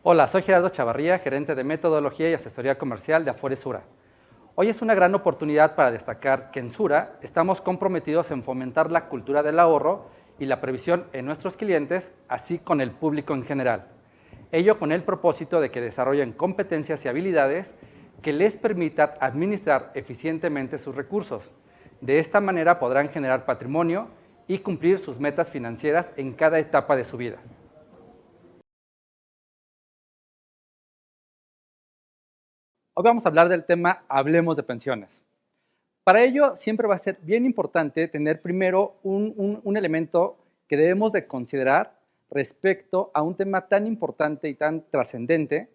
Hola, soy Gerardo Chavarría, gerente de metodología y asesoría comercial de Afore Sura. Hoy es una gran oportunidad para destacar que en Sura estamos comprometidos en fomentar la cultura del ahorro y la previsión en nuestros clientes, así con el público en general. Ello con el propósito de que desarrollen competencias y habilidades que les permitan administrar eficientemente sus recursos. De esta manera podrán generar patrimonio y cumplir sus metas financieras en cada etapa de su vida. Hoy vamos a hablar del tema Hablemos de pensiones. Para ello, siempre va a ser bien importante tener primero un elemento que debemos de considerar respecto a un tema tan importante y tan trascendente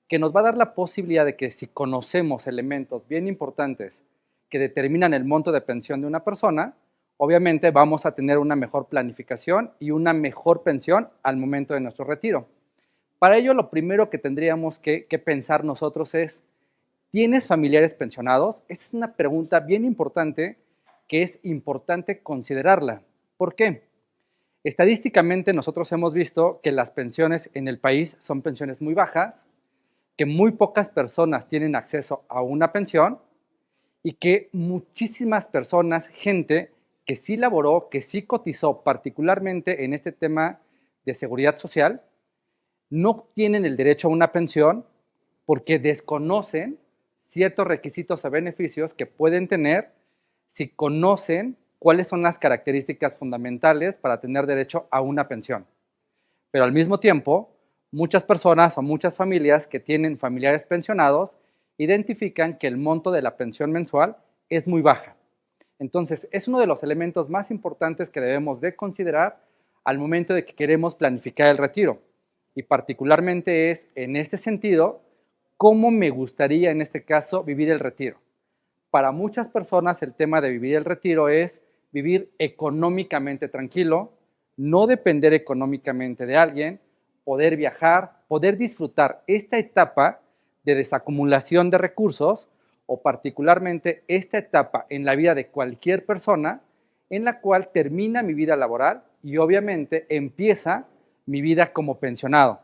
que nos va a dar la posibilidad de que si conocemos elementos bien importantes que determinan el monto de pensión de una persona, obviamente vamos a tener una mejor planificación y una mejor pensión al momento de nuestro retiro. Para ello, lo primero que tendríamos que pensar nosotros es: ¿tienes familiares pensionados? Esa es una pregunta bien importante que es importante considerarla. ¿Por qué? Estadísticamente nosotros hemos visto que las pensiones en el país son pensiones muy bajas, que muy pocas personas tienen acceso a una pensión y que muchísimas personas, gente que sí laboró, que sí cotizó, particularmente en este tema de seguridad social, no tienen el derecho a una pensión porque desconocen ciertos requisitos o beneficios que pueden tener si conocen cuáles son las características fundamentales para tener derecho a una pensión. Pero al mismo tiempo, muchas personas o muchas familias que tienen familiares pensionados identifican que el monto de la pensión mensual es muy baja. Entonces, es uno de los elementos más importantes que debemos de considerar al momento de que queremos planificar el retiro. Y particularmente es, en este sentido, cómo me gustaría en este caso vivir el retiro. Para muchas personas el tema de vivir el retiro es vivir económicamente tranquilo, no depender económicamente de alguien, poder viajar, poder disfrutar esta etapa de desacumulación de recursos o particularmente esta etapa en la vida de cualquier persona en la cual termina mi vida laboral y obviamente empieza mi vida como pensionado.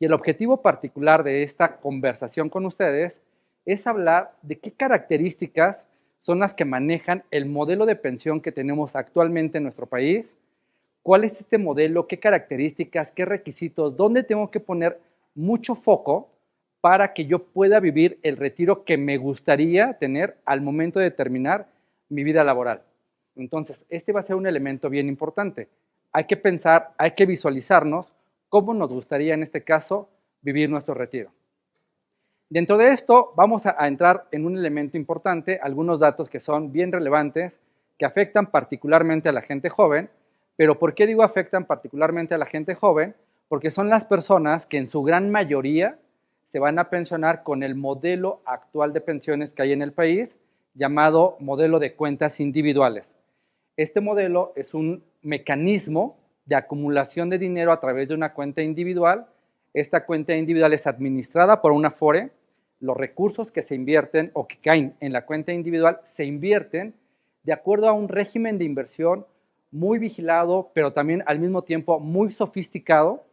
Y el objetivo particular de esta conversación con ustedes es hablar de qué características son las que manejan el modelo de pensión que tenemos actualmente en nuestro país, cuál es este modelo, qué características, qué requisitos, dónde tengo que poner mucho foco para que yo pueda vivir el retiro que me gustaría tener al momento de terminar mi vida laboral. Entonces, este va a ser un elemento bien importante. Hay que pensar, hay que visualizarnos cómo nos gustaría en este caso vivir nuestro retiro. Dentro de esto vamos a entrar en un elemento importante, algunos datos que son bien relevantes, que afectan particularmente a la gente joven. Pero ¿por qué digo afectan particularmente a la gente joven? Porque son las personas que en su gran mayoría se van a pensionar con el modelo actual de pensiones que hay en el país, llamado modelo de cuentas individuales. Este modelo es un mecanismo de acumulación de dinero a través de una cuenta individual. Esta cuenta individual es administrada por una Afore. Los recursos que se invierten o que caen en la cuenta individual se invierten de acuerdo a un régimen de inversión muy vigilado, pero también al mismo tiempo muy sofisticado,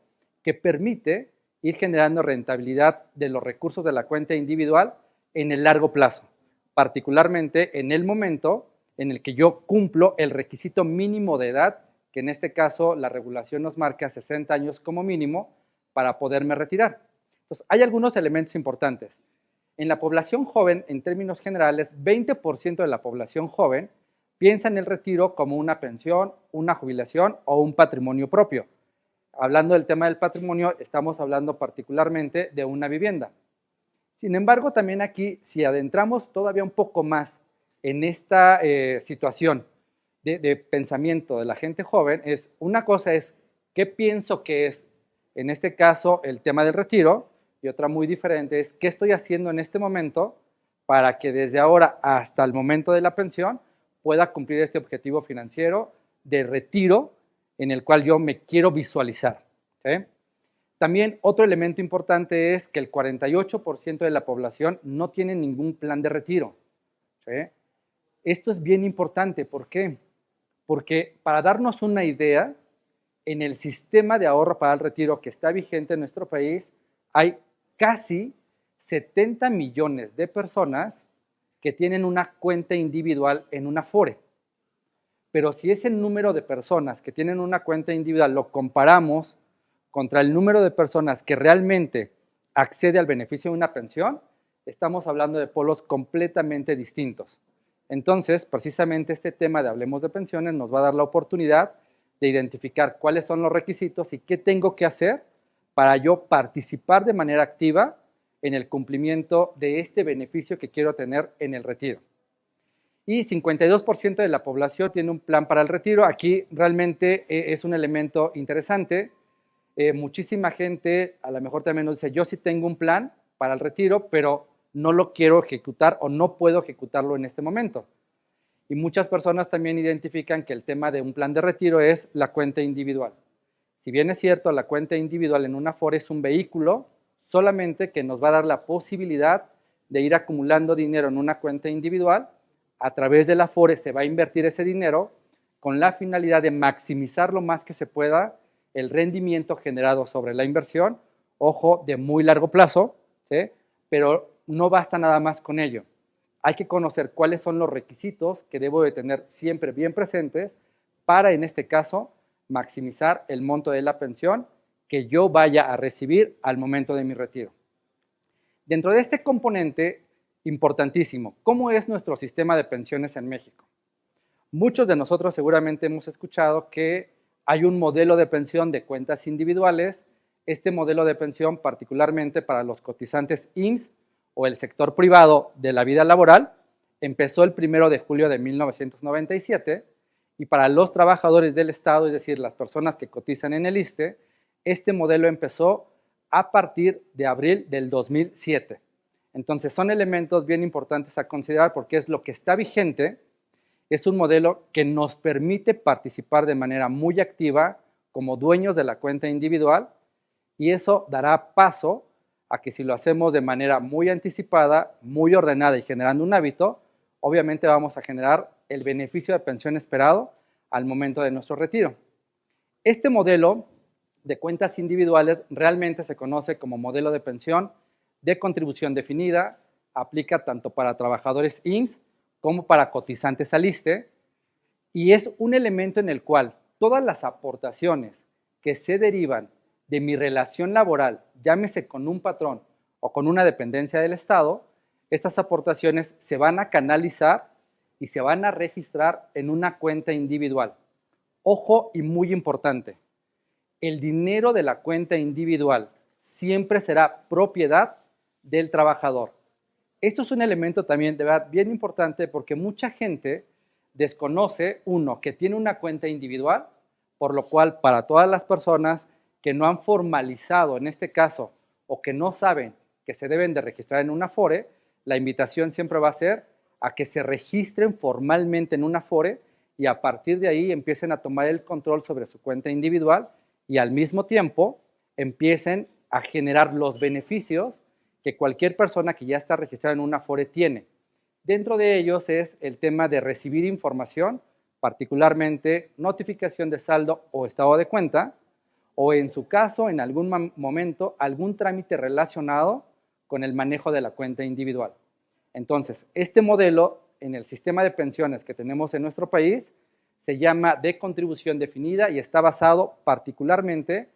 que permite ir generando rentabilidad de los recursos de la cuenta individual en el largo plazo, particularmente en el momento en el que yo cumplo el requisito mínimo de edad, que en este caso la regulación nos marca 60 años como mínimo para poderme retirar. Entonces, hay algunos elementos importantes. En la población joven, en términos generales, 20% de la población joven piensa en el retiro como una pensión, una jubilación o un patrimonio propio. Hablando del tema del patrimonio, estamos hablando particularmente de una vivienda. Sin embargo, también aquí, si adentramos todavía un poco más en esta situación de pensamiento de la gente joven, es una cosa es qué pienso que es, en este caso, el tema del retiro, y otra muy diferente es qué estoy haciendo en este momento para que desde ahora hasta el momento de la pensión pueda cumplir este objetivo financiero de retiro en el cual yo me quiero visualizar. ¿Sí? También otro elemento importante es que el 48% de la población no tiene ningún plan de retiro. ¿Sí? Esto es bien importante. ¿Por qué? Porque para darnos una idea, en el sistema de ahorro para el retiro que está vigente en nuestro país, hay casi 70 millones de personas que tienen una cuenta individual en una Afore. Pero si ese número de personas que tienen una cuenta individual lo comparamos contra el número de personas que realmente accede al beneficio de una pensión, estamos hablando de polos completamente distintos. Entonces, precisamente este tema de Hablemos de Pensiones nos va a dar la oportunidad de identificar cuáles son los requisitos y qué tengo que hacer para yo participar de manera activa en el cumplimiento de este beneficio que quiero tener en el retiro. Y 52% de la población tiene un plan para el retiro. Aquí realmente es un elemento interesante. Muchísima gente a lo mejor también nos dice, yo sí tengo un plan para el retiro, pero no lo quiero ejecutar o no puedo ejecutarlo en este momento. Y muchas personas también identifican que el tema de un plan de retiro es la cuenta individual. Si bien es cierto, la cuenta individual en una Afore es un vehículo, solamente que nos va a dar la posibilidad de ir acumulando dinero en una cuenta individual. A través de la Afore se va a invertir ese dinero con la finalidad de maximizar lo más que se pueda el rendimiento generado sobre la inversión, ojo, de muy largo plazo, ¿sí? Pero no basta nada más con ello. Hay que conocer cuáles son los requisitos que debo de tener siempre bien presentes para, en este caso, maximizar el monto de la pensión que yo vaya a recibir al momento de mi retiro. Dentro de este componente, importantísimo, ¿cómo es nuestro sistema de pensiones en México? Muchos de nosotros seguramente hemos escuchado que hay un modelo de pensión de cuentas individuales. Este modelo de pensión, particularmente para los cotizantes IMSS o el sector privado de la vida laboral, empezó el 1 de julio de 1997 y para los trabajadores del Estado, es decir, las personas que cotizan en el ISSSTE, este modelo empezó a partir de abril del 2007. Entonces, son elementos bien importantes a considerar porque es lo que está vigente. Es un modelo que nos permite participar de manera muy activa como dueños de la cuenta individual y eso dará paso a que si lo hacemos de manera muy anticipada, muy ordenada y generando un hábito, obviamente vamos a generar el beneficio de pensión esperado al momento de nuestro retiro. Este modelo de cuentas individuales realmente se conoce como modelo de pensión de contribución definida, aplica tanto para trabajadores IMSS como para cotizantes al ISSSTE, y es un elemento en el cual todas las aportaciones que se derivan de mi relación laboral, llámese con un patrón o con una dependencia del Estado, estas aportaciones se van a canalizar y se van a registrar en una cuenta individual. Ojo y muy importante, el dinero de la cuenta individual siempre será propiedad del trabajador. Esto es un elemento también de verdad bien importante porque mucha gente desconoce, uno, que tiene una cuenta individual, por lo cual para todas las personas que no han formalizado en este caso o que no saben que se deben de registrar en una Afore, la invitación siempre va a ser a que se registren formalmente en una Afore y a partir de ahí empiecen a tomar el control sobre su cuenta individual y al mismo tiempo empiecen a generar los beneficios que cualquier persona que ya está registrada en una Afore tiene. Dentro de ellos es el tema de recibir información, particularmente notificación de saldo o estado de cuenta, o en su caso, en algún momento, algún trámite relacionado con el manejo de la cuenta individual. Entonces, este modelo en el sistema de pensiones que tenemos en nuestro país se llama de contribución definida y está basado particularmente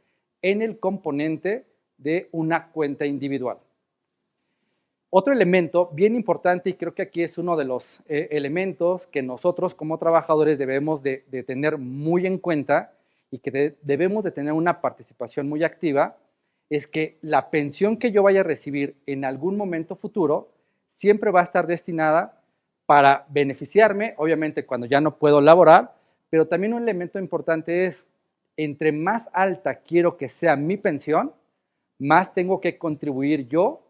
en el componente de una cuenta individual. Otro elemento bien importante, y creo que aquí es uno de los elementos que nosotros como trabajadores debemos de tener muy en cuenta y que debemos de tener una participación muy activa, es que la pensión que yo vaya a recibir en algún momento futuro siempre va a estar destinada para beneficiarme, obviamente cuando ya no puedo laborar, pero también un elemento importante es, entre más alta quiero que sea mi pensión, más tengo que contribuir yo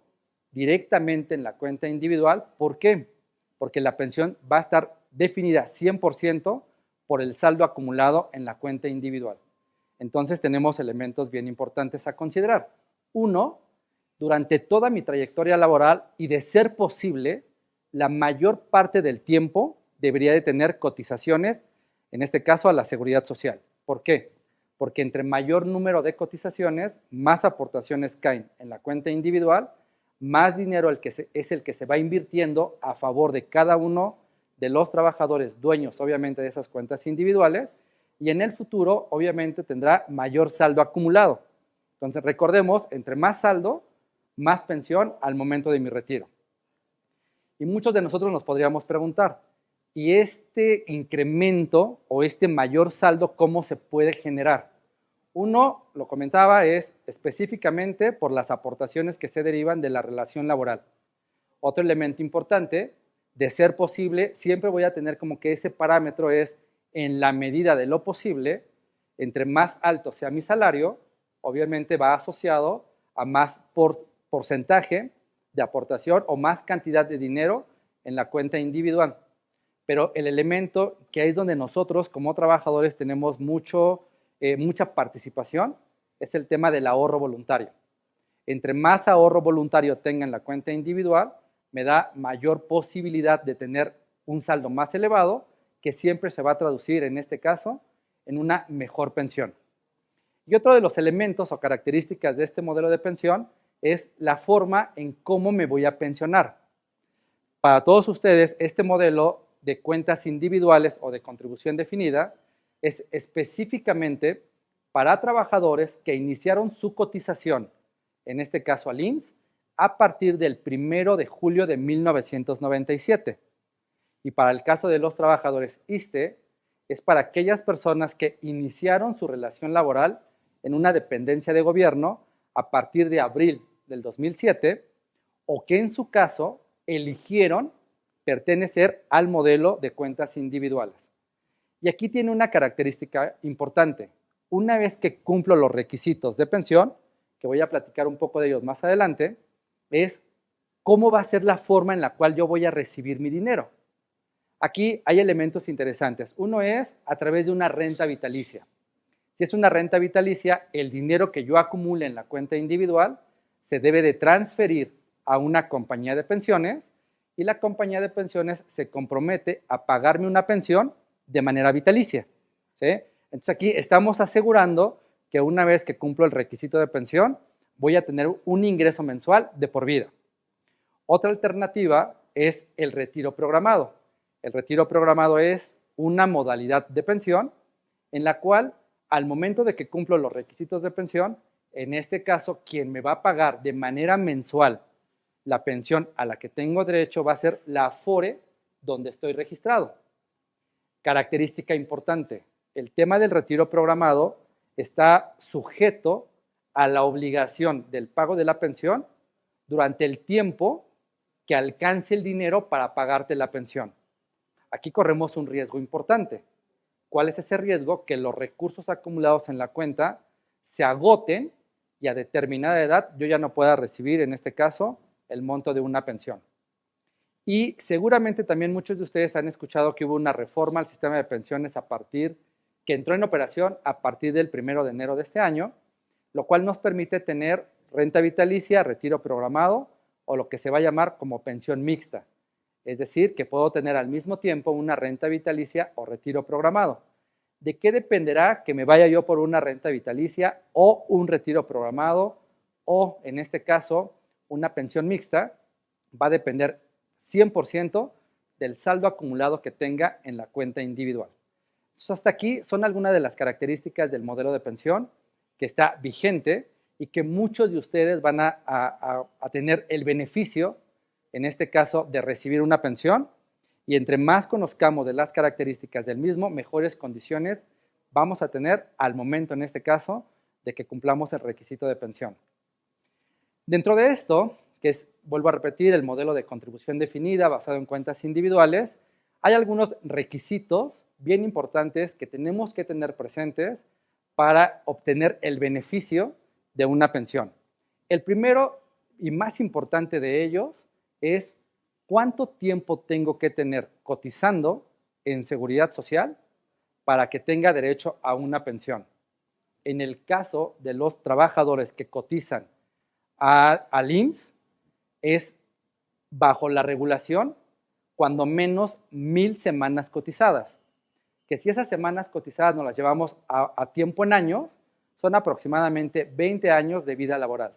directamente en la cuenta individual. ¿Por qué? Porque la pensión va a estar definida 100% por el saldo acumulado en la cuenta individual. Entonces tenemos elementos bien importantes a considerar. Uno, durante toda mi trayectoria laboral y de ser posible, la mayor parte del tiempo debería de tener cotizaciones, en este caso a la Seguridad Social. ¿Por qué? porque entre mayor número de cotizaciones, más aportaciones caen en la cuenta individual, más dinero es el que se va invirtiendo a favor de cada uno de los trabajadores dueños, obviamente, de esas cuentas individuales, y en el futuro, obviamente, tendrá mayor saldo acumulado. Entonces, recordemos, entre más saldo, más pensión al momento de mi retiro. Y muchos de nosotros nos podríamos preguntar, ¿y este incremento o este mayor saldo cómo se puede generar? Uno, lo comentaba, es específicamente por las aportaciones que se derivan de la relación laboral. Otro elemento importante, de ser posible, siempre voy a tener como que ese parámetro es, en la medida de lo posible, entre más alto sea mi salario, obviamente va asociado a más porcentaje de aportación o más cantidad de dinero en la cuenta individual. Pero el elemento que es donde nosotros como trabajadores tenemos mucha participación es el tema del ahorro voluntario. Entre más ahorro voluntario tenga en la cuenta individual, me da mayor posibilidad de tener un saldo más elevado, que siempre se va a traducir, en este caso, en una mejor pensión. Y otro de los elementos o características de este modelo de pensión es la forma en cómo me voy a pensionar. Para todos ustedes, este modelo de cuentas individuales o de contribución definida es específicamente para trabajadores que iniciaron su cotización, en este caso al IMSS, a partir del 1 de julio de 1997. Y para el caso de los trabajadores ISSSTE, es para aquellas personas que iniciaron su relación laboral en una dependencia de gobierno a partir de abril del 2007 o que en su caso eligieron pertenecer al modelo de cuentas individuales. Y aquí tiene una característica importante. Una vez que cumplo los requisitos de pensión, que voy a platicar un poco de ellos más adelante, es cómo va a ser la forma en la cual yo voy a recibir mi dinero. Aquí hay elementos interesantes. Uno es a través de una renta vitalicia. Si es una renta vitalicia, el dinero que yo acumule en la cuenta individual se debe de transferir a una compañía de pensiones y la compañía de pensiones se compromete a pagarme una pensión de manera vitalicia, ¿sí? Entonces aquí estamos asegurando que una vez que cumplo el requisito de pensión, voy a tener un ingreso mensual de por vida. Otra alternativa es el retiro programado. El retiro programado es una modalidad de pensión en la cual al momento de que cumplo los requisitos de pensión, en este caso, quien me va a pagar de manera mensual la pensión a la que tengo derecho va a ser la Afore donde estoy registrado. Característica importante, el tema del retiro programado está sujeto a la obligación del pago de la pensión durante el tiempo que alcance el dinero para pagarte la pensión. Aquí corremos un riesgo importante. ¿Cuál es ese riesgo? Que los recursos acumulados en la cuenta se agoten y a determinada edad yo ya no pueda recibir, en este caso, el monto de una pensión. Y seguramente también muchos de ustedes han escuchado que hubo una reforma al sistema de pensiones que entró en operación a partir del 1 de enero de este año, lo cual nos permite tener renta vitalicia, retiro programado o lo que se va a llamar como pensión mixta. Es decir, que puedo tener al mismo tiempo una renta vitalicia o retiro programado. ¿De qué dependerá que me vaya yo por una renta vitalicia o un retiro programado o, en este caso, una pensión mixta? Va a depender 100% del saldo acumulado que tenga en la cuenta individual. Entonces, hasta aquí son algunas de las características del modelo de pensión que está vigente y que muchos de ustedes van a tener el beneficio, en este caso, de recibir una pensión, y entre más conozcamos de las características del mismo, mejores condiciones vamos a tener al momento, en este caso, de que cumplamos el requisito de pensión. Dentro de esto, que es, vuelvo a repetir, el modelo de contribución definida basado en cuentas individuales, hay algunos requisitos bien importantes que tenemos que tener presentes para obtener el beneficio de una pensión. El primero y más importante de ellos es cuánto tiempo tengo que tener cotizando en seguridad social para que tenga derecho a una pensión. En el caso de los trabajadores que cotizan al IMSS, es bajo la regulación cuando menos 1000 semanas cotizadas. que si esas semanas cotizadas nos las llevamos a tiempo en años, son aproximadamente 20 años de vida laboral.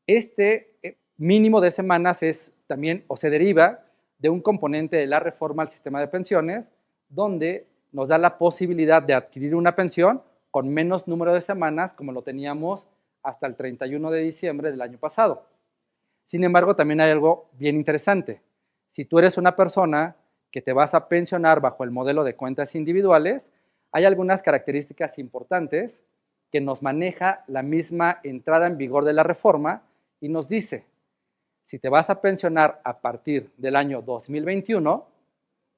Este mínimo de semanas es también, o se deriva de un componente de la reforma al sistema de pensiones, donde nos da la posibilidad de adquirir una pensión con menos número de semanas, como lo teníamos hasta el 31 de diciembre del año pasado. Sin embargo, también hay algo bien interesante. Si tú eres una persona que te vas a pensionar bajo el modelo de cuentas individuales, hay algunas características importantes que nos maneja la misma entrada en vigor de la reforma y nos dice, si te vas a pensionar a partir del año 2021,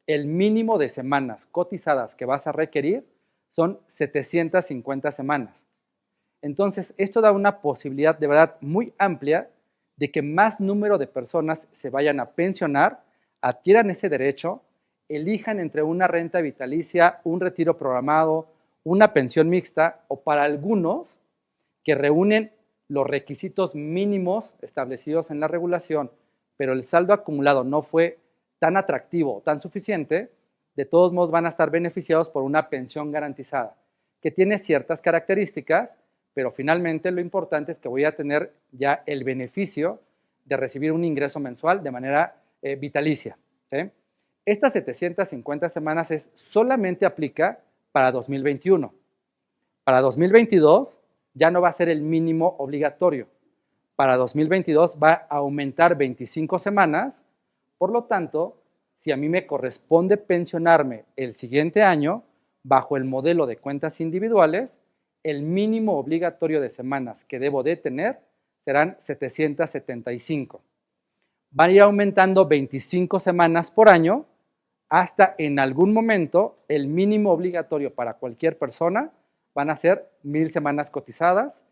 el mínimo de semanas cotizadas que vas a requerir son 750 semanas. Entonces, esto da una posibilidad de verdad muy amplia de que más número de personas se vayan a pensionar, adquieran ese derecho, elijan entre una renta vitalicia, un retiro programado, una pensión mixta o para algunos que reúnen los requisitos mínimos establecidos en la regulación, pero el saldo acumulado no fue tan atractivo o tan suficiente, de todos modos van a estar beneficiados por una pensión garantizada, que tiene ciertas características, pero finalmente lo importante es que voy a tener ya el beneficio de recibir un ingreso mensual de manera vitalicia. ¿Sí? Estas 750 semanas solamente aplica para 2021. Para 2022 ya no va a ser el mínimo obligatorio. Para 2022 va a aumentar 25 semanas, por lo tanto, si a mí me corresponde pensionarme el siguiente año, bajo el modelo de cuentas individuales, el mínimo obligatorio de semanas que debo de tener serán 775. Van a ir aumentando 25 semanas por año hasta en algún momento el mínimo obligatorio para cualquier persona van a ser 1000 semanas cotizadas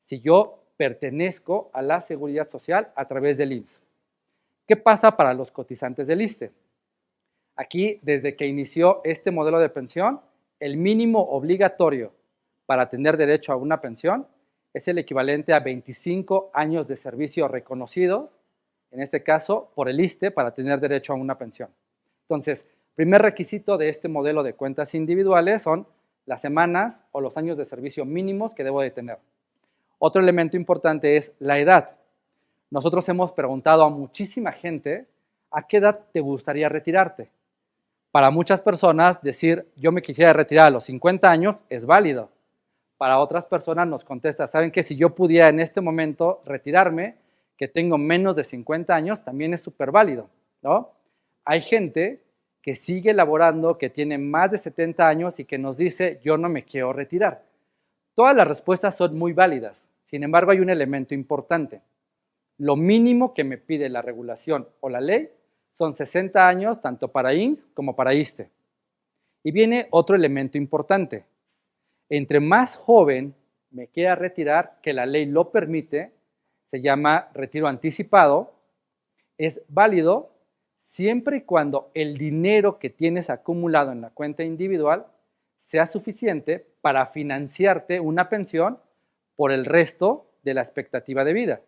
si yo pertenezco a la Seguridad Social a través del IMSS. ¿Qué pasa para los cotizantes del ISSSTE? Aquí, desde que inició este modelo de pensión, el mínimo obligatorio para tener derecho a una pensión es el equivalente a 25 años de servicio reconocidos, en este caso por el ISSSTE, para tener derecho a una pensión. Entonces, primer requisito de este modelo de cuentas individuales son las semanas o los años de servicio mínimos que debo de tener. Otro elemento importante es la edad. Nosotros hemos preguntado a muchísima gente a qué edad te gustaría retirarte. Para muchas personas decir yo me quisiera retirar a los 50 años es válido. Para otras personas nos contesta, ¿saben qué? Si yo pudiera en este momento retirarme, que tengo menos de 50 años, también es súper válido, ¿no? Hay gente que sigue laborando, que tiene más de 70 años y que nos dice, yo no me quiero retirar. Todas las respuestas son muy válidas. Sin embargo, hay un elemento importante. Lo mínimo que me pide la regulación o la ley son 60 años, tanto para IMSS como para ISSSTE. Y viene otro elemento importante. Entre más joven me quiera retirar, que la ley lo permite, se llama retiro anticipado, es válido siempre y cuando el dinero que tienes acumulado en la cuenta individual sea suficiente para financiarte una pensión por el resto de la expectativa de vida.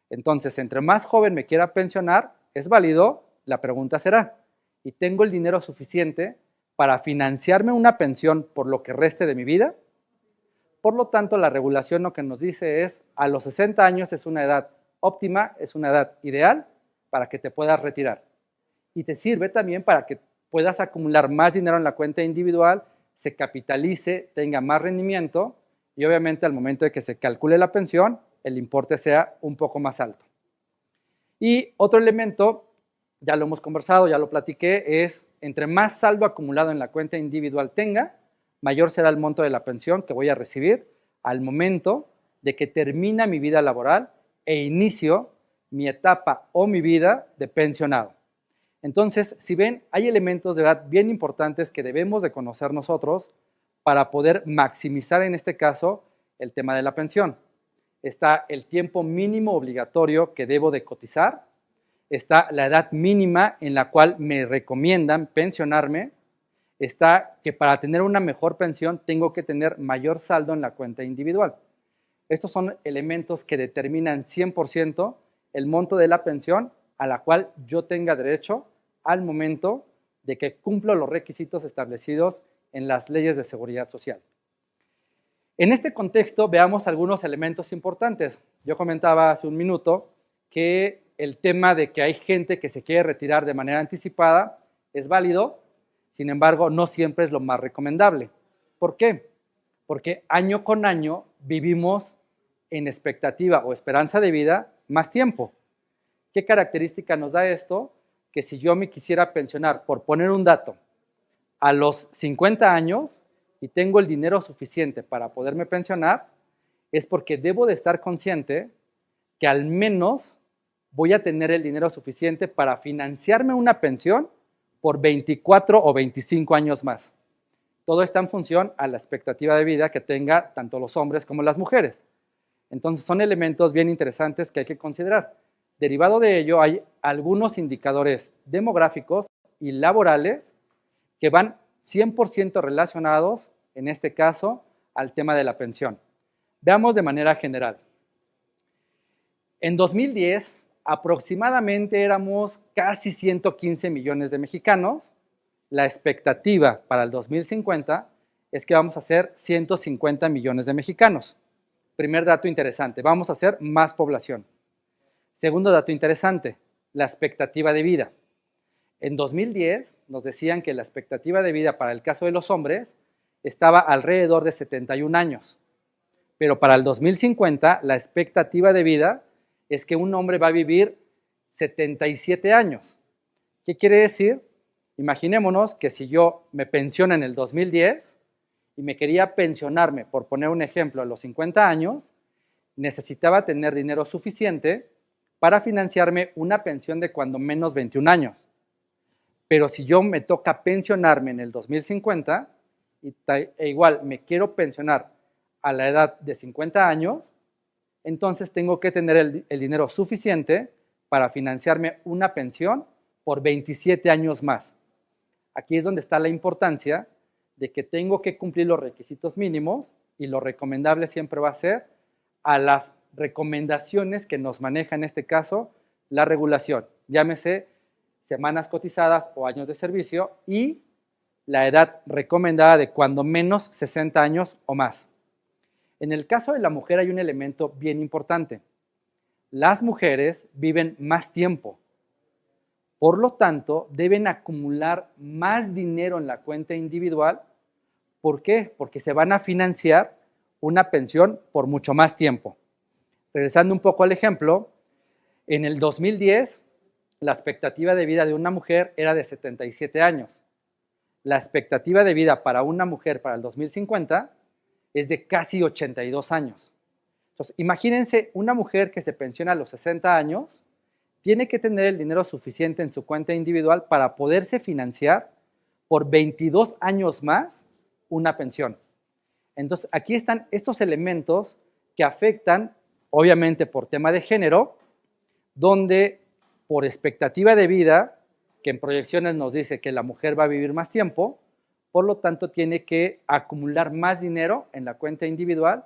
Entonces, entre más joven me quiera pensionar, es válido, la pregunta será, ¿y tengo el dinero suficiente para financiarme una pensión por lo que reste de mi vida? Por lo tanto, la regulación lo que nos dice es, a los 60 años es una edad óptima, es una edad ideal para que te puedas retirar. Y te sirve también para que puedas acumular más dinero en la cuenta individual, se capitalice, tenga más rendimiento y obviamente al momento de que se calcule la pensión, el importe sea un poco más alto. Y otro elemento, ya lo hemos conversado, ya lo platiqué, es entre más saldo acumulado en la cuenta individual tenga, mayor será el monto de la pensión que voy a recibir al momento de que termina mi vida laboral e inicio mi etapa o mi vida de pensionado. Entonces, si ven, hay elementos de edad bien importantes que debemos de conocer nosotros para poder maximizar en este caso el tema de la pensión. Está el tiempo mínimo obligatorio que debo de cotizar, está la edad mínima en la cual me recomiendan pensionarme, está que para tener una mejor pensión tengo que tener mayor saldo en la cuenta individual. Estos son elementos que determinan 100% el monto de la pensión a la cual yo tenga derecho al momento de que cumplo los requisitos establecidos en las leyes de seguridad social. En este contexto, veamos algunos elementos importantes. Yo comentaba hace un minuto que el tema de que hay gente que se quiere retirar de manera anticipada es válido, sin embargo, no siempre es lo más recomendable. ¿Por qué? Porque año con año vivimos en expectativa o esperanza de vida más tiempo. ¿Qué característica nos da esto? Que si yo me quisiera pensionar, por poner un dato, a los 50 años y tengo el dinero suficiente para poderme pensionar, es porque debo de estar consciente que al menos voy a tener el dinero suficiente para financiarme una pensión por 24 o 25 años más. Todo está en función a la expectativa de vida que tenga tanto los hombres como las mujeres. Entonces son elementos bien interesantes que hay que considerar. Derivado de ello, hay algunos indicadores demográficos y laborales que van 100% relacionados, en este caso, al tema de la pensión. Veamos de manera general. En 2010, aproximadamente éramos casi 115 millones de mexicanos. La expectativa para el 2050 es que vamos a ser 150 millones de mexicanos. Primer dato interesante, vamos a ser más población. Segundo dato interesante, la expectativa de vida. En 2010 nos decían que la expectativa de vida para el caso de los hombres estaba alrededor de 71 años, pero para el 2050 la expectativa de vida es que un hombre va a vivir 77 años. ¿Qué quiere decir? Imaginémonos que si yo me pensiono en el 2010 y me quería pensionarme, por poner un ejemplo, a los 50 años, necesitaba tener dinero suficiente para financiarme una pensión de cuando menos 21 años. Pero si yo me toca pensionarme en el 2050 e igual me quiero pensionar a la edad de 50 años, entonces tengo que tener el dinero suficiente para financiarme una pensión por 27 años más. Aquí es donde está la importancia de que tengo que cumplir los requisitos mínimos y lo recomendable siempre va a ser a las recomendaciones que nos maneja en este caso la regulación, llámese semanas cotizadas o años de servicio y la edad recomendada de cuando menos 60 años o más. En el caso de la mujer hay un elemento bien importante. Las mujeres viven más tiempo. Por lo tanto, deben acumular más dinero en la cuenta individual. ¿Por qué? Porque se van a financiar una pensión por mucho más tiempo. Regresando un poco al ejemplo, en el 2010, la expectativa de vida de una mujer era de 77 años. La expectativa de vida para una mujer para el 2050 es de casi 82 años. Entonces, imagínense una mujer que se pensiona a los 60 años, tiene que tener el dinero suficiente en su cuenta individual para poderse financiar por 22 años más una pensión. Entonces, aquí están estos elementos que afectan, obviamente por tema de género, donde por expectativa de vida, que en proyecciones nos dice que la mujer va a vivir más tiempo, por lo tanto tiene que acumular más dinero en la cuenta individual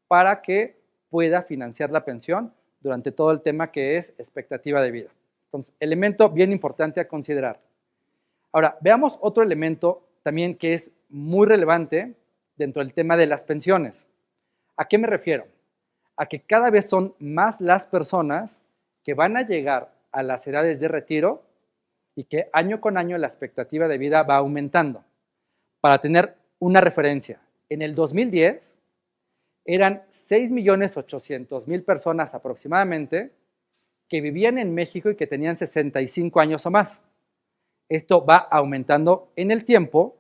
para que pueda financiar la pensión durante todo el tema que es expectativa de vida. Entonces, elemento bien importante a considerar. Ahora, veamos otro elemento también que es muy relevante dentro del tema de las pensiones. ¿A qué me refiero? A que cada vez son más las personas que van a llegar a las edades de retiro y que año con año la expectativa de vida va aumentando. Para tener una referencia, en el 2010 eran 6.800.000 personas aproximadamente que vivían en México y que tenían 65 años o más. Esto va aumentando en el tiempo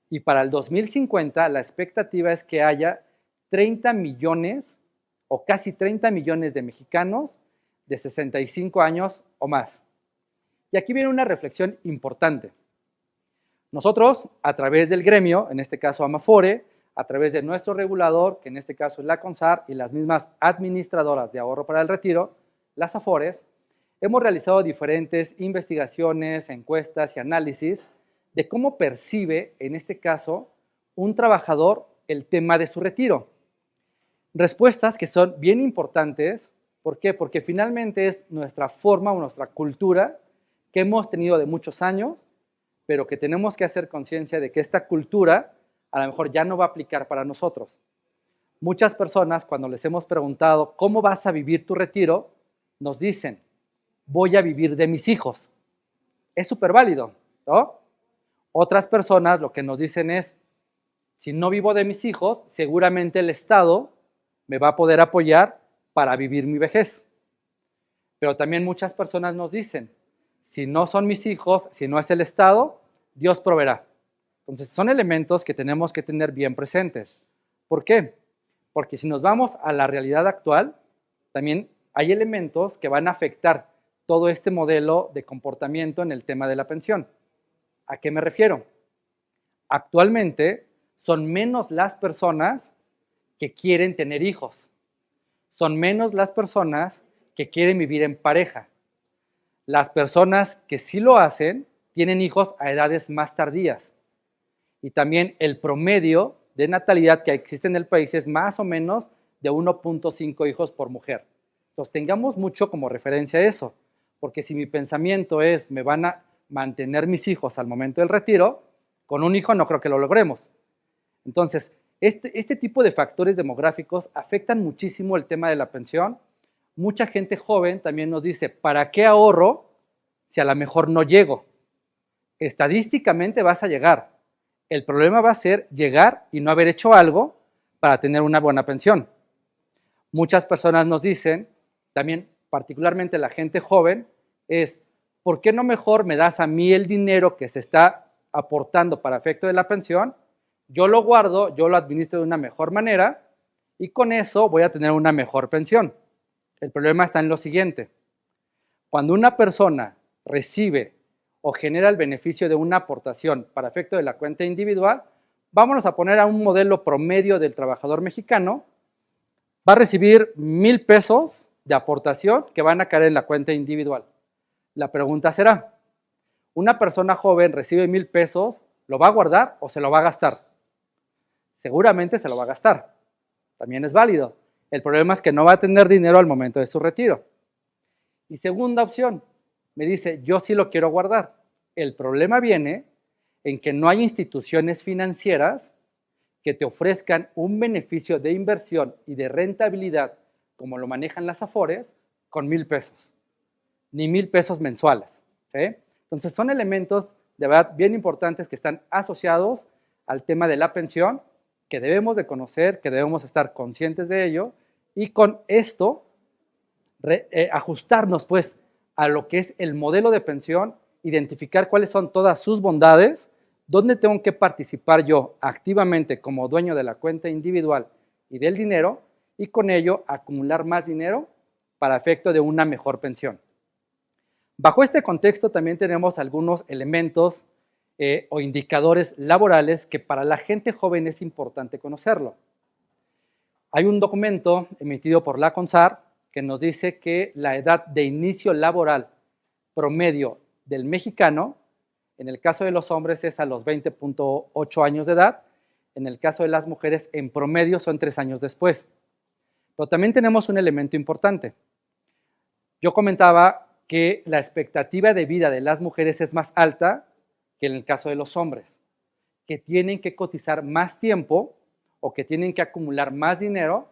y para el 2050 la expectativa es que haya 30 millones o casi 30 millones de mexicanos de 65 años o más. Y aquí viene una reflexión importante. Nosotros, a través del gremio, en este caso Amafore, a través de nuestro regulador, que en este caso es la CONSAR, y las mismas administradoras de ahorro para el retiro, las AFORES, hemos realizado diferentes investigaciones, encuestas y análisis de cómo percibe, en este caso, un trabajador el tema de su retiro. Respuestas que son bien importantes. ¿Por qué? Porque finalmente es nuestra forma o nuestra cultura que hemos tenido de muchos años, pero que tenemos que hacer conciencia de que esta cultura a lo mejor ya no va a aplicar para nosotros. Muchas personas, cuando les hemos preguntado cómo vas a vivir tu retiro, nos dicen, voy a vivir de mis hijos. Es súper válido, ¿no? Otras personas lo que nos dicen es, si no vivo de mis hijos, seguramente el Estado me va a poder apoyar para vivir mi vejez. Pero también muchas personas nos dicen, si no son mis hijos, si no es el Estado, Dios proveerá. Entonces, son elementos que tenemos que tener bien presentes. ¿Por qué? Porque si nos vamos a la realidad actual, también hay elementos que van a afectar todo este modelo de comportamiento en el tema de la pensión. ¿A qué me refiero? Actualmente son menos las personas que quieren tener hijos. Son menos las personas que quieren vivir en pareja. Las personas que sí lo hacen tienen hijos a edades más tardías. Y también el promedio de natalidad que existe en el país es más o menos de 1.5 hijos por mujer. Entonces tengamos mucho como referencia eso, porque si mi pensamiento es me van a mantener mis hijos al momento del retiro, con un hijo no creo que lo logremos. Entonces, este tipo de factores demográficos afectan muchísimo el tema de la pensión. Mucha gente joven también nos dice, ¿para qué ahorro si a lo mejor no llego? Estadísticamente vas a llegar. El problema va a ser llegar y no haber hecho algo para tener una buena pensión. Muchas personas nos dicen, también particularmente la gente joven, es, ¿por qué no mejor me das a mí el dinero que se está aportando para efecto de la pensión? Yo lo guardo, yo lo administro de una mejor manera y con eso voy a tener una mejor pensión. El problema está en lo siguiente. Cuando una persona recibe o genera el beneficio de una aportación para efecto de la cuenta individual, vámonos a poner a un modelo promedio del trabajador mexicano, va a recibir 1,000 pesos de aportación que van a caer en la cuenta individual. La pregunta será, ¿una persona joven recibe 1,000 pesos, lo va a guardar o se lo va a gastar? Seguramente se lo va a gastar. También es válido. El problema es que no va a tener dinero al momento de su retiro. Y segunda opción, me dice, yo sí lo quiero guardar. El problema viene en que no hay instituciones financieras que te ofrezcan un beneficio de inversión y de rentabilidad, como lo manejan las Afores, con 1,000 pesos, ni 1,000 pesos mensuales. ¿Sí? Entonces son elementos de verdad bien importantes que están asociados al tema de la pensión, que debemos de conocer, que debemos estar conscientes de ello, y con esto ajustarnos pues a lo que es el modelo de pensión, identificar cuáles son todas sus bondades, dónde tengo que participar yo activamente como dueño de la cuenta individual y del dinero, y con ello acumular más dinero para efecto de una mejor pensión. Bajo este contexto también tenemos algunos elementos o indicadores laborales que para la gente joven es importante conocerlo. Hay un documento emitido por la CONSAR que nos dice que la edad de inicio laboral promedio del mexicano, en el caso de los hombres es a los 20.8 años de edad, en el caso de las mujeres en promedio son 3 años después. Pero también tenemos un elemento importante. Yo comentaba que la expectativa de vida de las mujeres es más alta que en el caso de los hombres, que tienen que cotizar más tiempo o que tienen que acumular más dinero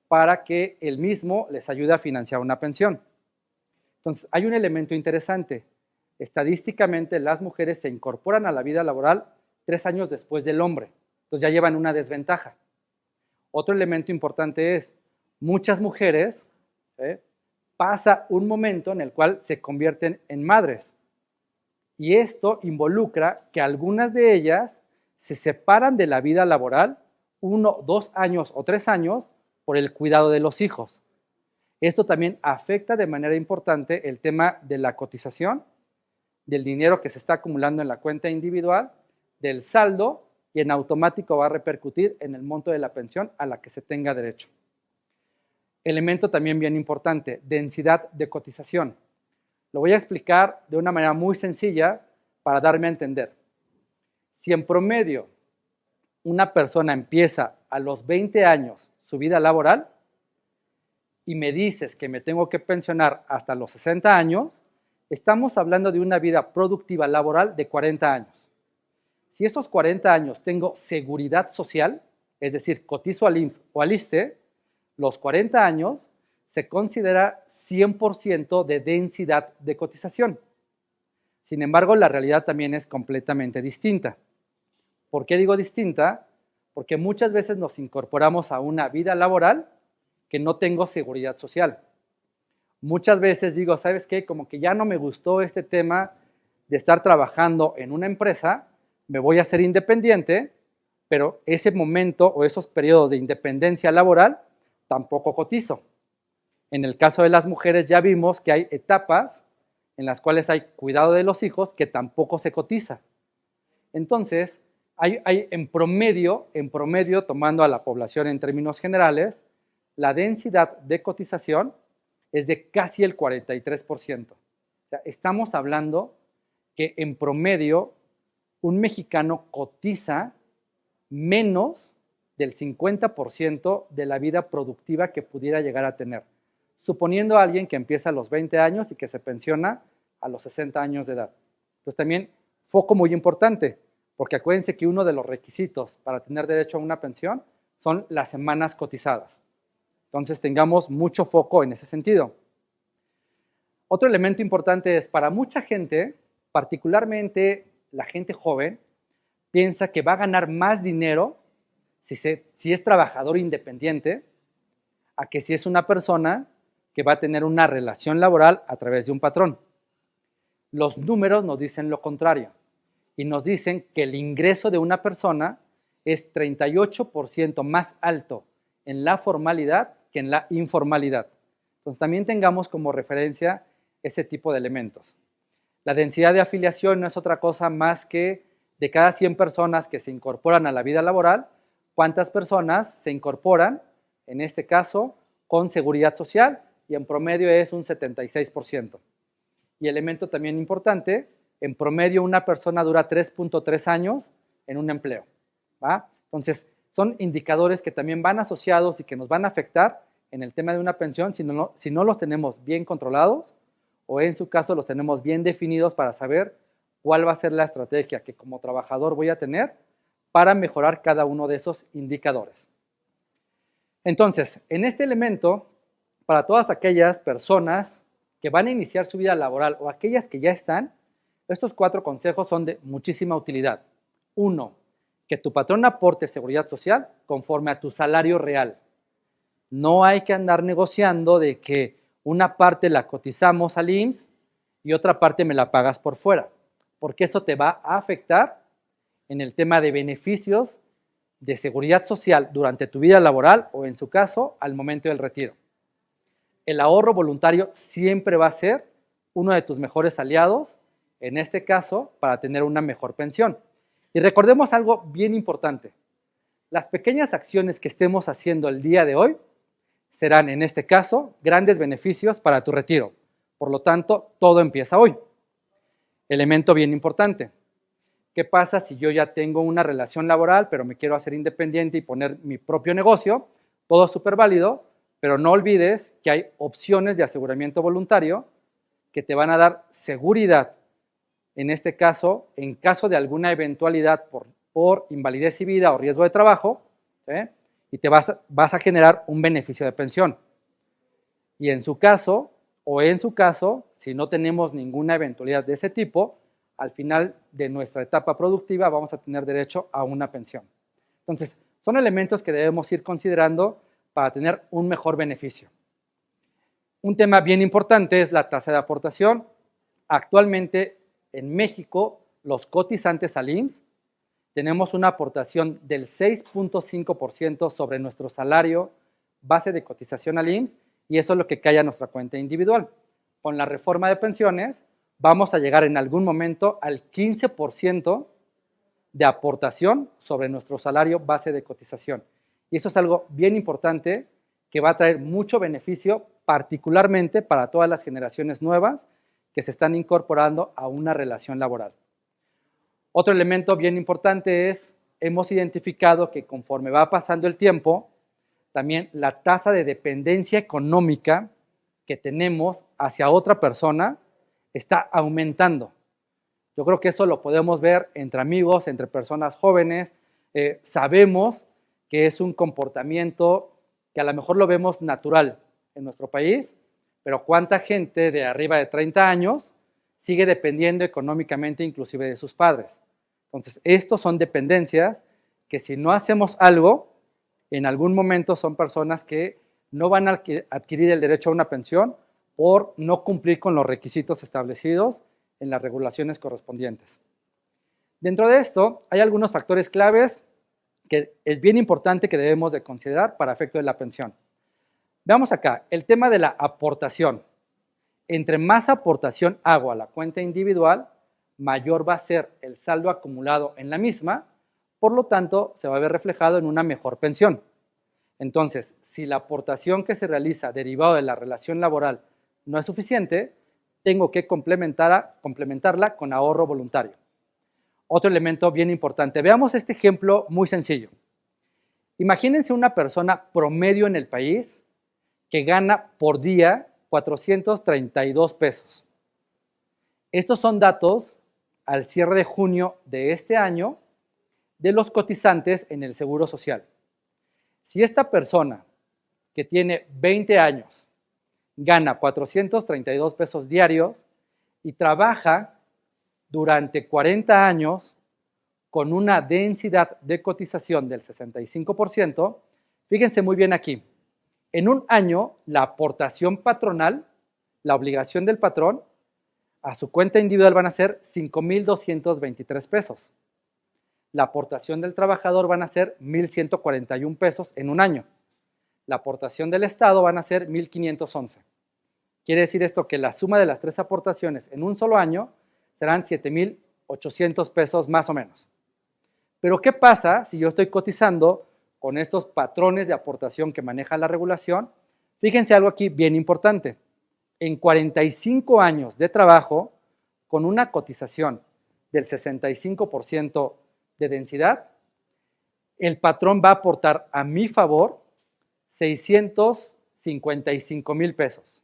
para que el mismo les ayude a financiar una pensión. Entonces, hay un elemento interesante. Estadísticamente, las mujeres se incorporan a la vida laboral 3 años después del hombre. Entonces, ya llevan una desventaja. Otro elemento importante es, muchas mujeres pasa un momento en el cual se convierten en madres. Y esto involucra que algunas de ellas se separan de la vida laboral 1, 2 años o 3 años por el cuidado de los hijos. Esto también afecta de manera importante el tema de la cotización, del dinero que se está acumulando en la cuenta individual, del saldo, y en automático va a repercutir en el monto de la pensión a la que se tenga derecho. Elemento también bien importante, densidad de cotización. Lo voy a explicar de una manera muy sencilla para darme a entender. Si en promedio una persona empieza a los 20 años su vida laboral y me dices que me tengo que pensionar hasta los 60 años, estamos hablando de una vida productiva laboral de 40 años. Si esos 40 años tengo seguridad social, es decir, cotizo al IMSS o al ISSSTE, los 40 años se considera 100% de densidad de cotización. Sin embargo, la realidad también es completamente distinta. ¿Por qué digo distinta? Porque muchas veces nos incorporamos a una vida laboral que no tengo seguridad social. Muchas veces digo, ¿sabes qué? Como que ya no me gustó este tema de estar trabajando en una empresa, me voy a hacer independiente, pero ese momento o esos periodos de independencia laboral tampoco cotizo. En el caso de las mujeres ya vimos que hay etapas en las cuales hay cuidado de los hijos que tampoco se cotiza. Entonces, hay en promedio, tomando a la población en términos generales, la densidad de cotización es de casi el 43%. O sea, estamos hablando que en promedio un mexicano cotiza menos del 50% de la vida productiva que pudiera llegar a tener, suponiendo a alguien que empieza a los 20 años y que se pensiona a los 60 años de edad. Entonces también, foco muy importante, porque acuérdense que uno de los requisitos para tener derecho a una pensión son las semanas cotizadas. Entonces tengamos mucho foco en ese sentido. Otro elemento importante es, para mucha gente, particularmente la gente joven, piensa que va a ganar más dinero si es trabajador independiente a que si es una persona que va a tener una relación laboral a través de un patrón. Los números nos dicen lo contrario y nos dicen que el ingreso de una persona es 38% más alto en la formalidad que en la informalidad. Entonces también tengamos como referencia ese tipo de elementos. La densidad de afiliación no es otra cosa más que de cada 100 personas que se incorporan a la vida laboral, cuántas personas se incorporan, en este caso, con seguridad social, y en promedio es un 76%. Y elemento también importante, en promedio una persona dura 3.3 años en un empleo, ¿va? Entonces, son indicadores que también van asociados y que nos van a afectar en el tema de una pensión si no los tenemos bien controlados o en su caso los tenemos bien definidos para saber cuál va a ser la estrategia que como trabajador voy a tener para mejorar cada uno de esos indicadores. Entonces, en este elemento, para todas aquellas personas que van a iniciar su vida laboral o aquellas que ya están, estos 4 consejos son de muchísima utilidad. 1, que tu patrón aporte seguridad social conforme a tu salario real. No hay que andar negociando de que una parte la cotizamos al IMSS y otra parte me la pagas por fuera, porque eso te va a afectar en el tema de beneficios de seguridad social durante tu vida laboral o en su caso al momento del retiro. El ahorro voluntario siempre va a ser uno de tus mejores aliados, en este caso, para tener una mejor pensión. Y recordemos algo bien importante. Las pequeñas acciones que estemos haciendo el día de hoy serán, en este caso, grandes beneficios para tu retiro. Por lo tanto, todo empieza hoy. Elemento bien importante. ¿Qué pasa si yo ya tengo una relación laboral, pero me quiero hacer independiente y poner mi propio negocio? Todo es súper válido, pero no olvides que hay opciones de aseguramiento voluntario que te van a dar seguridad, en este caso, en caso de alguna eventualidad por invalidez y vida o riesgo de trabajo, ¿sí? Y te vas a generar un beneficio de pensión. Y en su caso, si no tenemos ninguna eventualidad de ese tipo, al final de nuestra etapa productiva vamos a tener derecho a una pensión. Entonces, son elementos que debemos ir considerando para tener un mejor beneficio. Un tema bien importante es la tasa de aportación. Actualmente, en México, los cotizantes al IMSS tenemos una aportación del 6.5% sobre nuestro salario base de cotización al IMSS y eso es lo que cae a nuestra cuenta individual. Con la reforma de pensiones vamos a llegar en algún momento al 15% de aportación sobre nuestro salario base de cotización. Y eso es algo bien importante que va a traer mucho beneficio, particularmente para todas las generaciones nuevas que se están incorporando a una relación laboral. Otro elemento bien importante es, hemos identificado que conforme va pasando el tiempo, también la tasa de dependencia económica que tenemos hacia otra persona está aumentando. Yo creo que eso lo podemos ver entre amigos, entre personas jóvenes. Sabemos que es un comportamiento que a lo mejor lo vemos natural en nuestro país, pero ¿cuánta gente de arriba de 30 años sigue dependiendo económicamente inclusive de sus padres? Entonces, estos son dependencias que si no hacemos algo, en algún momento son personas que no van a adquirir el derecho a una pensión por no cumplir con los requisitos establecidos en las regulaciones correspondientes. Dentro de esto, hay algunos factores claves que es bien importante que debemos de considerar para efecto de la pensión. Veamos acá, el tema de la aportación. Entre más aportación hago a la cuenta individual, mayor va a ser el saldo acumulado en la misma, por lo tanto, se va a ver reflejado en una mejor pensión. Entonces, si la aportación que se realiza derivado de la relación laboral no es suficiente, tengo que complementarla con ahorro voluntario. Otro elemento bien importante. Veamos este ejemplo muy sencillo. Imagínense una persona promedio en el país que gana por día 432 pesos. Estos son datos al cierre de junio de este año de los cotizantes en el Seguro Social. Si esta persona que tiene 20 años gana 432 pesos diarios y trabaja durante 40 años con una densidad de cotización del 65%, fíjense muy bien aquí, en un año la aportación patronal, la obligación del patrón, a su cuenta individual van a ser 5,223 pesos. La aportación del trabajador van a ser 1,141 pesos en un año. La aportación del Estado van a ser 1,511. Quiere decir esto que la suma de las tres aportaciones en un solo año serán 7,800 pesos más o menos. Pero ¿qué pasa si yo estoy cotizando con estos patrones de aportación que maneja la regulación? Fíjense algo aquí bien importante. En 45 años de trabajo, con una cotización del 65% de densidad, el patrón va a aportar a mi favor 655,000 pesos.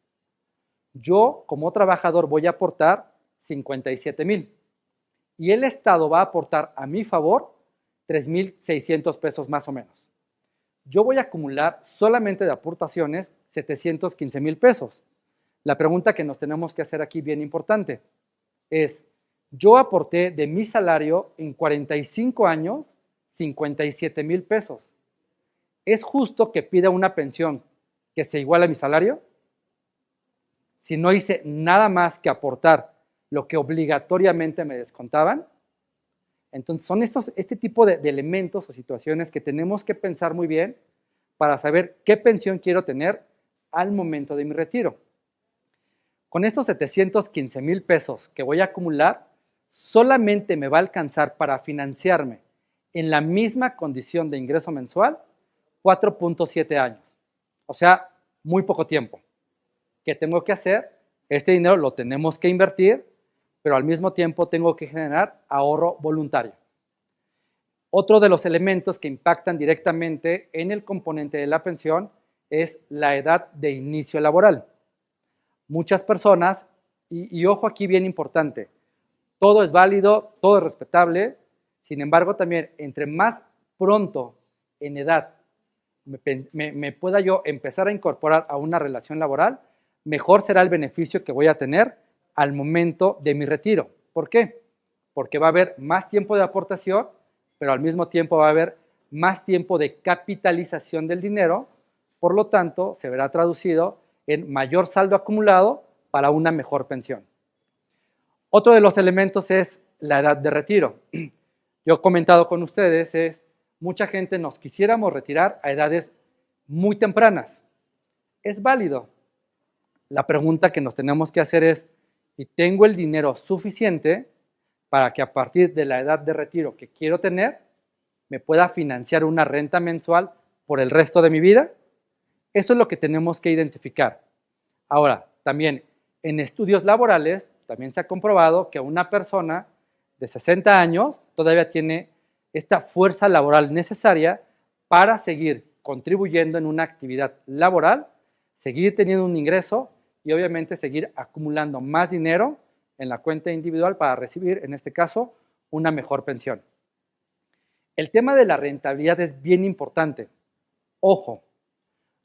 Yo, como trabajador, voy a aportar 57,000. Y el Estado va a aportar a mi favor 3,600 pesos más o menos. Yo voy a acumular solamente de aportaciones 715,000 pesos. La pregunta que nos tenemos que hacer aquí bien importante es, yo aporté de mi salario en 45 años 57,000 pesos. ¿Es justo que pida una pensión que se iguale a mi salario? Si no hice nada más que aportar lo que obligatoriamente me descontaban. Entonces son este tipo de elementos o situaciones que tenemos que pensar muy bien para saber qué pensión quiero tener al momento de mi retiro. Con estos 715,000 pesos que voy a acumular, solamente me va a alcanzar para financiarme en la misma condición de ingreso mensual 4.7 años. O sea, muy poco tiempo. ¿Qué tengo que hacer? Este dinero lo tenemos que invertir, pero al mismo tiempo tengo que generar ahorro voluntario. Otro de los elementos que impactan directamente en el componente de la pensión es la edad de inicio laboral. Muchas personas, y ojo aquí bien importante, todo es válido, todo es respetable, sin embargo también entre más pronto en edad me pueda yo empezar a incorporar a una relación laboral, mejor será el beneficio que voy a tener al momento de mi retiro. ¿Por qué? Porque va a haber más tiempo de aportación, pero al mismo tiempo va a haber más tiempo de capitalización del dinero, por lo tanto, se verá traducido en mayor saldo acumulado para una mejor pensión. Otro de los elementos es la edad de retiro. Yo he comentado con ustedes, mucha gente nos quisiéramos retirar a edades muy tempranas. Es válido. La pregunta que nos tenemos que hacer es, ¿y tengo el dinero suficiente para que a partir de la edad de retiro que quiero tener, me pueda financiar una renta mensual por el resto de mi vida? Eso es lo que tenemos que identificar. Ahora, también en estudios laborales, también se ha comprobado que una persona de 60 años todavía tiene esta fuerza laboral necesaria para seguir contribuyendo en una actividad laboral, seguir teniendo un ingreso y obviamente seguir acumulando más dinero en la cuenta individual para recibir, en este caso, una mejor pensión. El tema de la rentabilidad es bien importante. Ojo,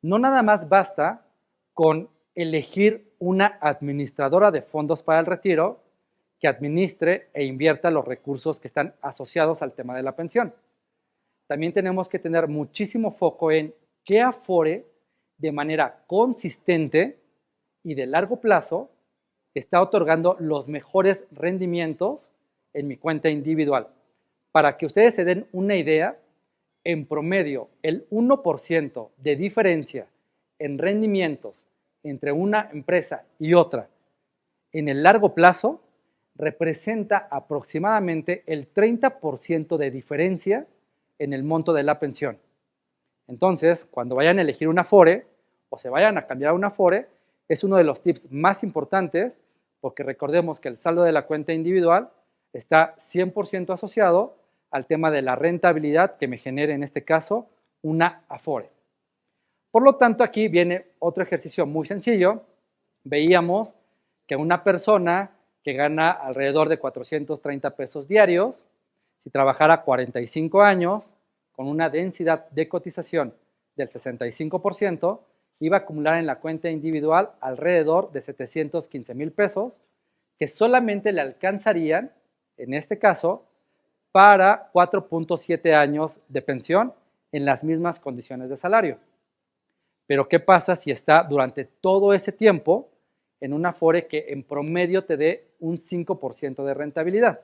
no nada más basta con elegir una administradora de fondos para el retiro que administre e invierta los recursos que están asociados al tema de la pensión. También tenemos que tener muchísimo foco en qué Afore, de manera consistente y de largo plazo, está otorgando los mejores rendimientos en mi cuenta individual. Para que ustedes se den una idea, en promedio, el 1% de diferencia en rendimientos entre una empresa y otra en el largo plazo representa aproximadamente el 30% de diferencia en el monto de la pensión. Entonces, cuando vayan a elegir una Afore o se vayan a cambiar a una Afore, es uno de los tips más importantes porque recordemos que el saldo de la cuenta individual está 100% asociado al tema de la rentabilidad que me genere en este caso una Afore. Por lo tanto, aquí viene otro ejercicio muy sencillo. Veíamos que una persona que gana alrededor de 430 pesos diarios, si trabajara 45 años, con una densidad de cotización del 65%, iba a acumular en la cuenta individual alrededor de 715,000 pesos, que solamente le alcanzarían, en este caso, para 4.7 años de pensión en las mismas condiciones de salario. Pero ¿qué pasa si está durante todo ese tiempo en una Afore que en promedio te dé un 5% de rentabilidad?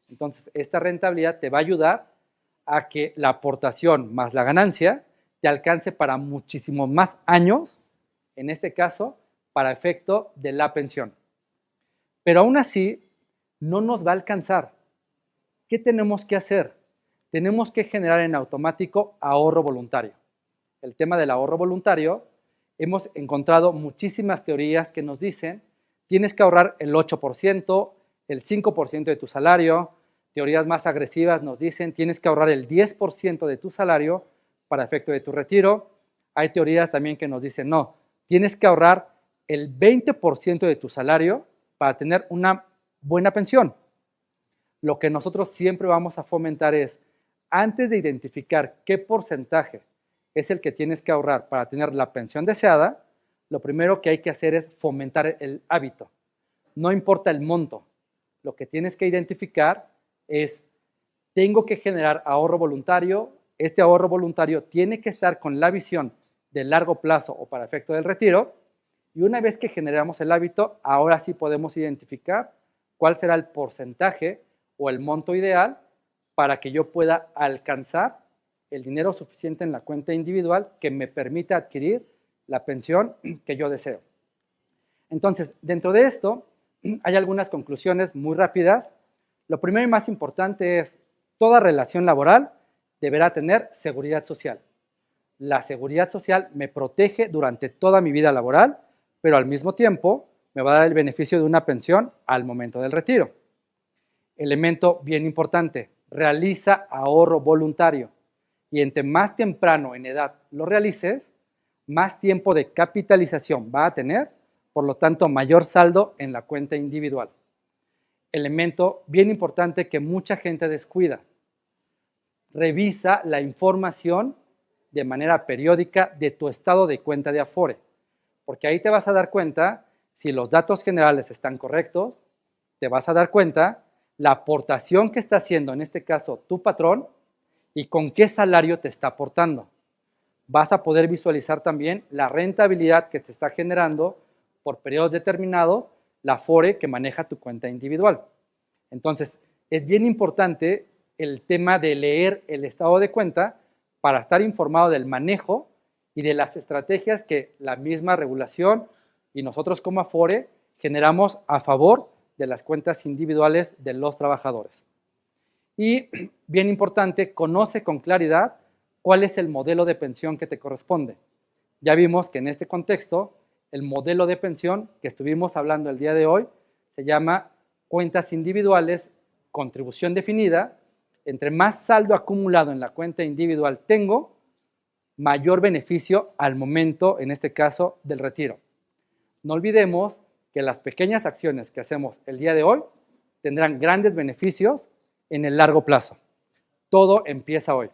Entonces, esta rentabilidad te va a ayudar a que la aportación más la ganancia te alcance para muchísimos más años, en este caso, para efecto de la pensión. Pero aún así, no nos va a alcanzar. ¿Qué tenemos que hacer? Tenemos que generar en automático ahorro voluntario. El tema del ahorro voluntario, hemos encontrado muchísimas teorías que nos dicen tienes que ahorrar el 8%, el 5% de tu salario. Teorías más agresivas nos dicen tienes que ahorrar el 10% de tu salario para efecto de tu retiro. Hay teorías también que nos dicen no, tienes que ahorrar el 20% de tu salario para tener una buena pensión. Lo que nosotros siempre vamos a fomentar es, antes de identificar qué porcentaje es el que tienes que ahorrar para tener la pensión deseada, lo primero que hay que hacer es fomentar el hábito. No importa el monto, lo que tienes que identificar es, tengo que generar ahorro voluntario, este ahorro voluntario tiene que estar con la visión de largo plazo o para efecto del retiro, y una vez que generamos el hábito, ahora sí podemos identificar cuál será el porcentaje o el monto ideal para que yo pueda alcanzar el dinero suficiente en la cuenta individual que me permita adquirir la pensión que yo deseo. Entonces, dentro de esto, hay algunas conclusiones muy rápidas. Lo primero y más importante es, toda relación laboral deberá tener seguridad social. La seguridad social me protege durante toda mi vida laboral, pero al mismo tiempo me va a dar el beneficio de una pensión al momento del retiro. Elemento bien importante, realiza ahorro voluntario. Y entre más temprano en edad lo realices, más tiempo de capitalización va a tener, por lo tanto, mayor saldo en la cuenta individual. Elemento bien importante que mucha gente descuida. Revisa la información de manera periódica de tu estado de cuenta de Afore, porque ahí te vas a dar cuenta si los datos generales están correctos, te vas a dar cuenta la aportación que está haciendo, en este caso, tu patrón, y con qué salario te está aportando. Vas a poder visualizar también la rentabilidad que te está generando por periodos determinados la Afore que maneja tu cuenta individual. Entonces, es bien importante el tema de leer el estado de cuenta para estar informado del manejo y de las estrategias que la misma regulación y nosotros como Afore generamos a favor de las cuentas individuales de los trabajadores. Y, bien importante, conoce con claridad cuál es el modelo de pensión que te corresponde. Ya vimos que en este contexto, el modelo de pensión que estuvimos hablando el día de hoy se llama cuentas individuales, contribución definida. Entre más saldo acumulado en la cuenta individual tengo, mayor beneficio al momento, en este caso, del retiro. No olvidemos que las pequeñas acciones que hacemos el día de hoy tendrán grandes beneficios en el largo plazo. Todo empieza hoy.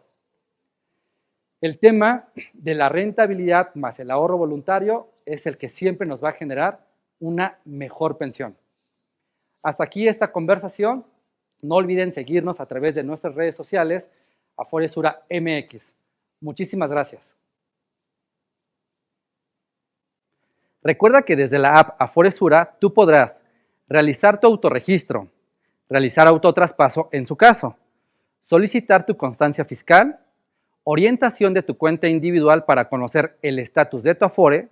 El tema de la rentabilidad más el ahorro voluntario es el que siempre nos va a generar una mejor pensión. Hasta aquí esta conversación. No olviden seguirnos a través de nuestras redes sociales, Aforesura MX. Muchísimas gracias. Recuerda que desde la app Aforesura tú podrás realizar tu autorregistro, realizar autotraspaso en su caso, solicitar tu constancia fiscal, orientación de tu cuenta individual para conocer el estatus de tu Afore,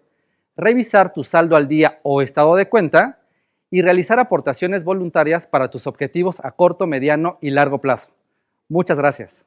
revisar tu saldo al día o estado de cuenta y realizar aportaciones voluntarias para tus objetivos a corto, mediano y largo plazo. Muchas gracias.